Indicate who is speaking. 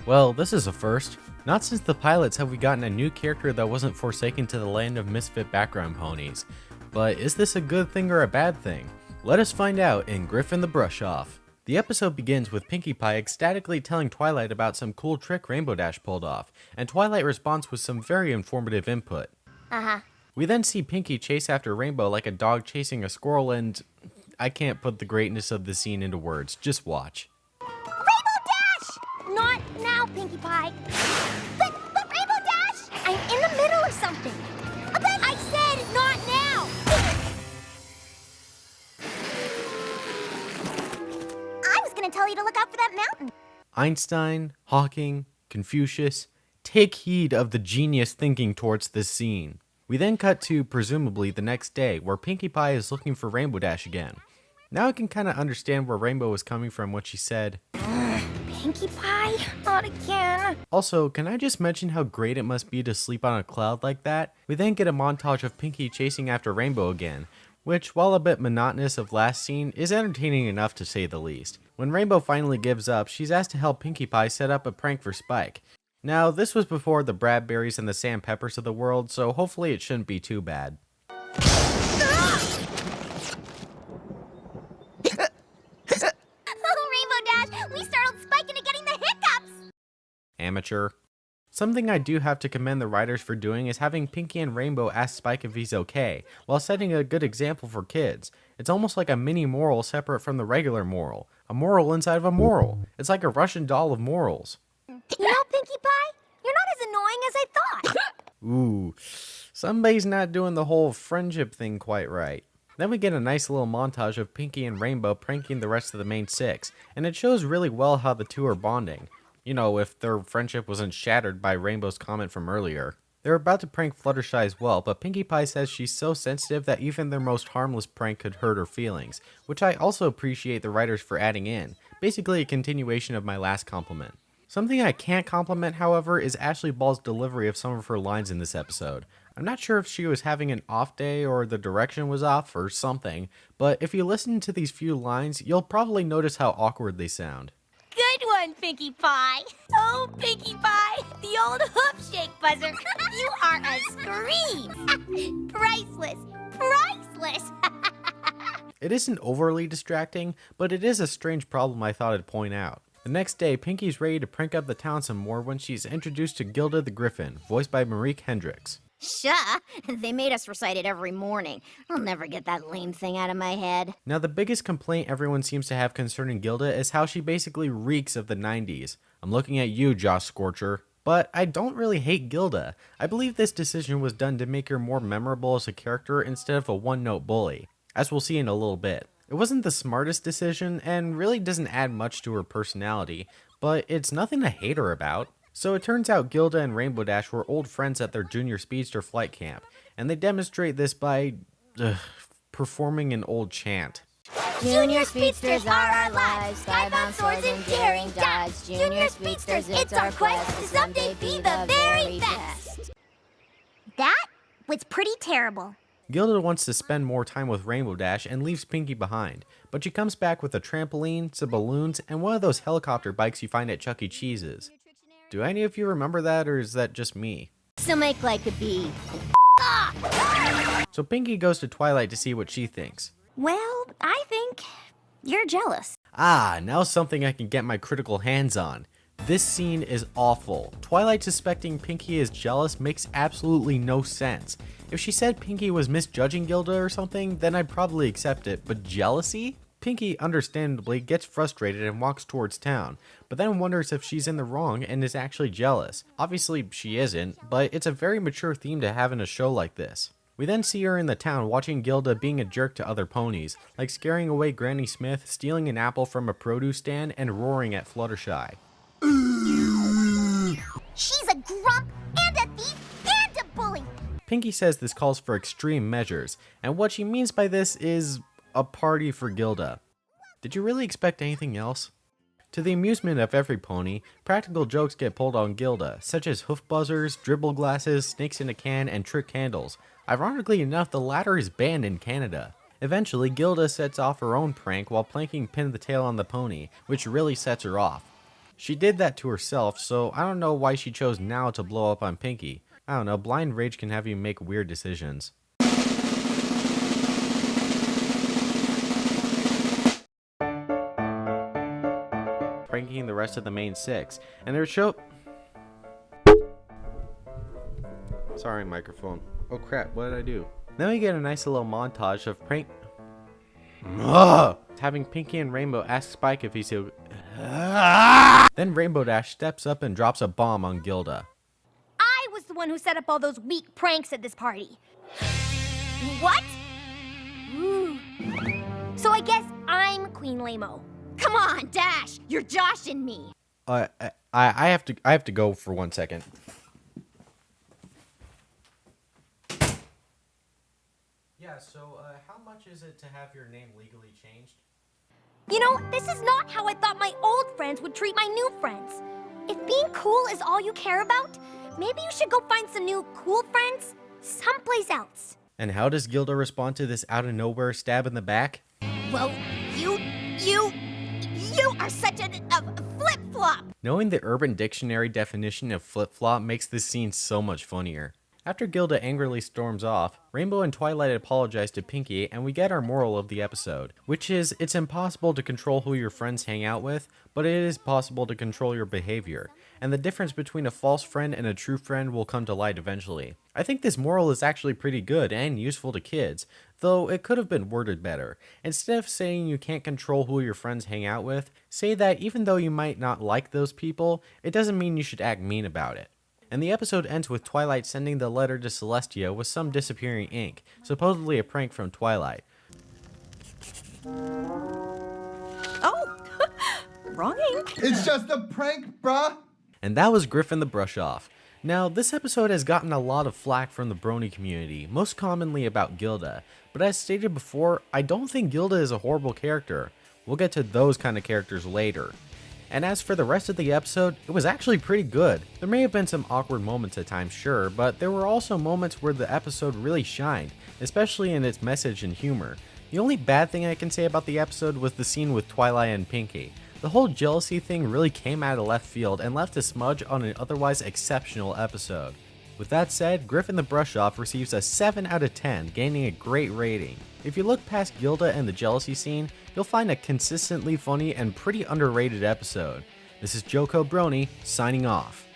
Speaker 1: Well, this is a first. Not since the pilots have we gotten a new character that wasn't forsaken to the land of misfit background ponies. But is this a good thing or a bad thing? Let us find out in Griffon the Brush Off. The episode begins with Pinkie Pie ecstatically telling Twilight about some cool trick Rainbow Dash pulled off, and Twilight responds with some very informative input. We then see Pinkie chase after Rainbow like a dog chasing a squirrel, and I can't put the greatness of the scene into words, just watch.
Speaker 2: Rainbow Dash! Not now, Pinkie Pie. But Rainbow Dash! I'm in the middle of something. But I said not now! I was gonna tell you to look out for that mountain.
Speaker 1: Einstein, Hawking, Confucius, take heed of the genius thinking towards this scene. We then cut to, presumably, the next day, where Pinkie Pie is looking for Rainbow Dash again. Now I can kind of understand where Rainbow was coming from when she said,
Speaker 2: Pinkie Pie? Not again.
Speaker 1: Also, can I just mention how great it must be to sleep on a cloud like that? We then get a montage of Pinkie chasing after Rainbow again, which, while a bit monotonous of last scene, is entertaining enough to say the least. When Rainbow finally gives up, she's asked to help Pinkie Pie set up a prank for Spike. Now, this was before the Bradberries and the Sam Peppers of the world, so hopefully it shouldn't be too bad.
Speaker 2: Oh, Rainbow Dash, we startled Spike into getting the hiccups!
Speaker 1: Amateur. Something I do have to commend the writers for doing is having Pinkie and Rainbow ask Spike if he's okay, while setting a good example for kids. It's almost like a mini moral separate from the regular moral. A moral inside of a moral. It's like a Russian doll of morals.
Speaker 2: You know, Pinkie Pie, you're not as annoying as I thought.
Speaker 1: Ooh, somebody's not doing the whole friendship thing quite right. Then we get a nice little montage of Pinkie and Rainbow pranking the rest of the main six, and it shows really well how the two are bonding. You know, if their friendship wasn't shattered by Rainbow's comment from earlier. They're about to prank Fluttershy as well, but Pinkie Pie says she's so sensitive that even their most harmless prank could hurt her feelings, which I also appreciate the writers for adding in, basically a continuation of my last compliment. Something I can't compliment, however, is Ashley Ball's delivery of some of her lines in this episode. I'm not sure if she was having an off day or the direction was off or something, but if you listen to these few lines, you'll probably notice how awkward they sound.
Speaker 2: Good one, Pinkie Pie. Oh, Pinkie Pie, the old hoof shake buzzer. You are a scream. Priceless, priceless.
Speaker 1: It isn't overly distracting, but it is a strange problem I thought I'd point out. The next day, Pinkie's ready to prank up the town some more when she's introduced to Gilda the Griffon, voiced by Marique Hendricks.
Speaker 3: Sure, they made us recite it every morning. I'll never get that lame thing out of my head.
Speaker 1: Now, the biggest complaint everyone seems to have concerning Gilda is how she basically reeks of the 90s. I'm looking at you, Josh Scorcher. But I don't really hate Gilda. I believe this decision was done to make her more memorable as a character instead of a one-note bully, as we'll see in a little bit. It wasn't the smartest decision, and really doesn't add much to her personality, but it's nothing to hate her about. So it turns out Gilda and Rainbow Dash were old friends at their junior speedster flight camp, and they demonstrate this by performing an old chant.
Speaker 3: Junior speedsters are our lives, skybound swords and daring dives. Junior speedsters, it's our quest to someday be the very best.
Speaker 2: That was pretty terrible.
Speaker 1: Gilda wants to spend more time with Rainbow Dash and leaves Pinkie behind, but she comes back with a trampoline, some balloons, and one of those helicopter bikes you find at Chuck E. Cheese's. Do any of you remember that, or is that just me?
Speaker 3: So make like a bee.
Speaker 1: So Pinkie goes to Twilight to see what she thinks.
Speaker 3: Well, I think you're jealous.
Speaker 1: Ah, now something I can get my critical hands on. This scene is awful. Twilight suspecting Pinkie is jealous makes absolutely no sense. If she said Pinkie was misjudging Gilda or something, then I'd probably accept it, but jealousy? Pinkie, understandably, gets frustrated and walks towards town, but then wonders if she's in the wrong and is actually jealous. Obviously, she isn't, but it's a very mature theme to have in a show like this. We then see her in the town watching Gilda being a jerk to other ponies, like scaring away Granny Smith, stealing an apple from a produce stand, and roaring at Fluttershy.
Speaker 2: She's a grump and a thief and a bully.
Speaker 1: Pinkie says this calls for extreme measures, and what she means by this is a party for Gilda. Did you really expect anything else? To the amusement of every pony, practical jokes get pulled on Gilda, such as hoof buzzers, dribble glasses, snakes in a can, and trick candles. Ironically enough, the latter is banned in Canada. Eventually, Gilda sets off her own prank while planking Pin the Tail on the pony, which really sets her off. She did that to herself, so I don't know why she chose now to blow up on Pinky. I don't know, blind rage can have you make weird decisions. Pranking the rest of the main 6, and their show... Sorry, microphone. Oh crap, what did I do? Then we get a nice little montage of having Pinky and Rainbow ask Spike if he's Then Rainbow Dash steps up and drops a bomb on Gilda.
Speaker 2: I was the one who set up all those weak pranks at this party. What? Ooh. So I guess I'm Queen Lamo. Come on, Dash, you're joshing me.
Speaker 1: I have to go for 1 second. Yeah, so how much is it to have your name legally changed?
Speaker 2: You know, this is not how I thought my old friends would treat my new friends. If being cool is all you care about, maybe you should go find some new cool friends someplace else.
Speaker 1: And how does Gilda respond to this out of nowhere stab in the back?
Speaker 2: Well, you are such a flip-flop.
Speaker 1: Knowing the Urban Dictionary definition of flip-flop makes this scene so much funnier. After Gilda angrily storms off, Rainbow and Twilight apologize to Pinky, and we get our moral of the episode, which is it's impossible to control who your friends hang out with, but it is possible to control your behavior, and the difference between a false friend and a true friend will come to light eventually. I think this moral is actually pretty good and useful to kids, though it could have been worded better. Instead of saying you can't control who your friends hang out with, say that even though you might not like those people, it doesn't mean you should act mean about it. And the episode ends with Twilight sending the letter to Celestia with some disappearing ink, supposedly a prank from Twilight.
Speaker 2: Oh, wrong ink.
Speaker 4: It's just a prank, bruh.
Speaker 1: And that was Griffon the Brush Off. Now, this episode has gotten a lot of flack from the Brony community, most commonly about Gilda, but as stated before, I don't think Gilda is a horrible character. We'll get to those kind of characters later. And as for the rest of the episode, it was actually pretty good. There may have been some awkward moments at times, sure, but there were also moments where the episode really shined, especially in its message and humor. The only bad thing I can say about the episode was the scene with Twilight and Pinky. The whole jealousy thing really came out of left field and left a smudge on an otherwise exceptional episode. With that said, Griffon the Brush Off receives a 7 out of 10, gaining a great rating. If you look past Gilda and the jealousy scene, you'll find a consistently funny and pretty underrated episode. This is JoCoBrony, signing off.